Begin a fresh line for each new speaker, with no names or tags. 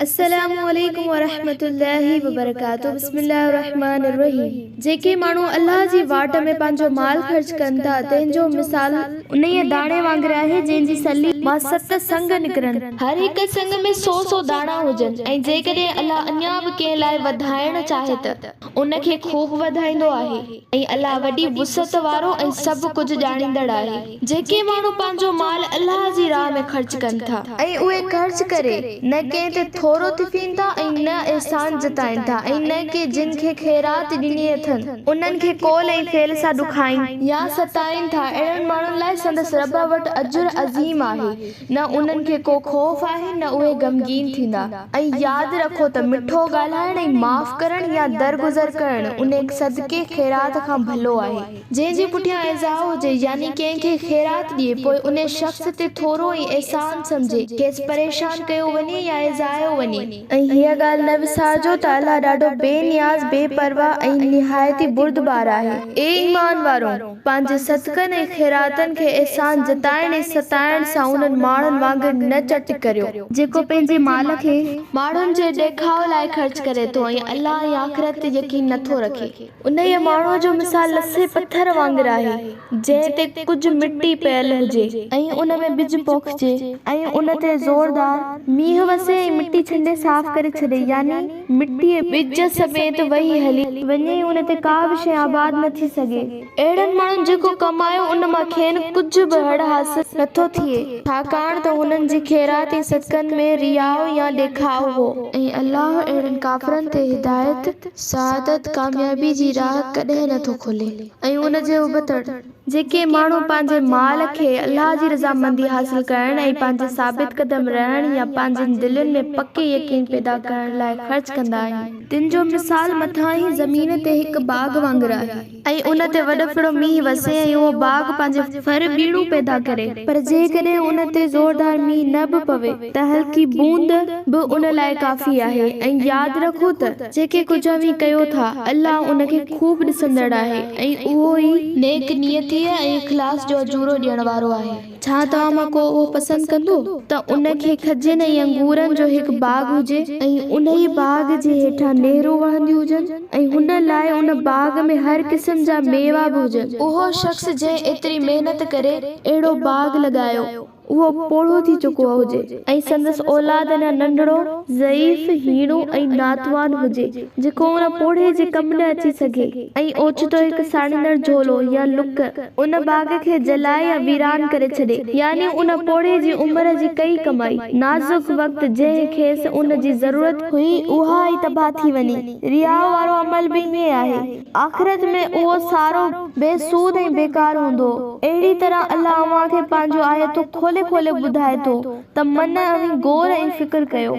अस्सलामुअलैकुम वरहमतुल्लाहि वबरकातुहू। बिस्मिल्लाहिर्रहमानिर्रहीम। जेके माण्हू अल्लाह जी वाट में पंहिंजो माल ख़र्च कनि था, तंहिंजो मिसाल उन्हीअ दाणे वांगुरु आहे जंहिंजी सली मां 7 संग निकिरनि। हर हिक संग में 100 दाणा हुजनि ऐं जेकॾहिं अल्लाह अञा बि कंहिं लाइ वधाइण चाहे त उनखे खूब वधाईंदो आहे ऐं अल्लाह वॾी वुसअत वारो ऐं सभु कुझु ॼाणींदड़ आहे। जेके माण्हू पंहिंजो माल अल्लाह जी राह में ख़र्च कनि था ऐं उहे ख़र्च करे न कंहिं ते थोरो तिफ़ीन था ऐं न एहसान जताइनि था ऐं न के जिन खे ख़ैरात ॾिनी अथनि उन्हनि खे कोल ऐं फेल सां ॾुखाइनि या सताइनि था, अहिड़नि माण्हुनि लाइ संदसि रब वटि अजुर अज़ीम आहे। न उन्हनि खे को ख़ौफ़ आहे न उहे गमगीन थींदा। ऐं यादि रखो त मिठो ॻाल्हाइण ऐं माफ़ करणु या दरगुज़र करणु उन सदके ख़ैरात खां भलो आहे। जंहिंजे पुठियां इज़ा हुजे यानी कंहिंखे ख़ैरात ॾिए पोइ उन शख़्स ते थोरो ई एहसान सम्झे खेसि परेशान कयो वञे या इज़ायो वञे। ऐं हीअ ॻाल्हि न विसारजो त अल्लाह ॾाढो बेनियाज़ बेपरवाह ऐं निहायती बुर्दबार आहे। ए ईमान वारो, पंहिंजे सदकनि ऐं ख़ैरातनि खे एहसान जताइण ऐं सताइण सां उन्हनि माण्हुनि वांगुरु न चट करियो जेको पंहिंजे माल खे माण्हुनि जे ॾेखाव लाइ ख़र्च करे थो ऐं अल्लाह ऐं आख़िरत ते यकीन नथो रखे। उन्हीअ माण्हूअ जो मिसाल लसे पथर वांगुरु आहे जंहिं ते कुझु मिटी पियल हुजे ऐं उन में बिज पोखिजे ऐं उन ते ज़ोरदार मींहुं वसे ऐं मिटी छंडे साफ़ करे छॾे, यानी मिटीअ बिज समेत वही हली वञे उन ते का बि शइ आबाद न थी सघे। अहिड़नि माण्हुनि जेको कमायो उन मां खेनि कुझु बि हड़ हासिल नथो थिए छाकाणि त हुननि जी ख़ैरात ऐं सदकनि में रियाउ या ॾेखाव हो। ऐं अल्लाह अहिड़नि काफ़िरनि ते हिदायत सआदत कामयाबी जी राह कॾहिं नथो खोले। ऐं उन जे उबतड़ जेके माण्हू पंहिंजे माल खे अल्लाह जी रज़ामंदी हासिल करण ऐं पंहिंजे साबित कदम रहण या पंहिंजनि दिलनि में पके यकीन पैदा करण लाइ ख़र्च कंदा आहिनि, तिन जो मिसाल मथां ई ज़मीन ते हिकु बाग़ वांगुरु आहे ऐं उन ते वॾो फिड़ो मींहुं वसे ऐं उहो बाग़ पंहिंजे फर बीड़ू पैदा करे। पर जेकॾहिं उन ते ज़ोरदार मींहुं न बि पवे त हल्की बूंद बि उन लाइ काफ़ी आहे। ऐं यादि रखो त जेके कुझु बि कयो था अल्लाह उनखे खूब ॾिसंदड़ आहे ऐं उहो ई नेक नियतीअ ऐं इख़लास जो अजूरो ॾियण वारो आहे। छा तव्हां मां को उहो पसंदि कंदो त उनखे खजनि ऐं अंगूरनि जो हिकु बाग़ हुजे ऐं उन ई बाग़ जे हेठां नेहरूं वहंदियूं हुजनि ऐं हुन लाइ उन बाग़ में हर क़िस्म जा मेवा बि हुजनि। उहो शख़्स जंहिं एतिरी महिनत करे अहिड़ो बाग़ लॻायो उहो पोढ़ो थी चुको हुजे ऐं संदसि औलाद अञा नंढड़ो ज़ईफ़ हीणो ऐं नातवान हुजे जेको उन पोढ़े जे कम न अची सघे ऐं ओचितो हिकु साड़ींदड़ झोलो या लुक उन बाग़ खे जलाए या वीरान करे छॾे, यानी उन पोढ़े जी उमिरि जी कई कमाई नाज़ुक वक़्तु जंहिं खेसि उन जी ज़रूरत हुई उहा ई तबाह थी वञे। रिया वारो अमल बि ईअं आहे, आख़िरत में उहो सारो बेसूद ऐं बेकार हूंदो। अहिड़ी तरह अल्लाह अव्हां खे पंहिंजो आयतूं खोले खोले ॿुधाए थो त मन ऐं गौर ऐं फ़िक्र कयो।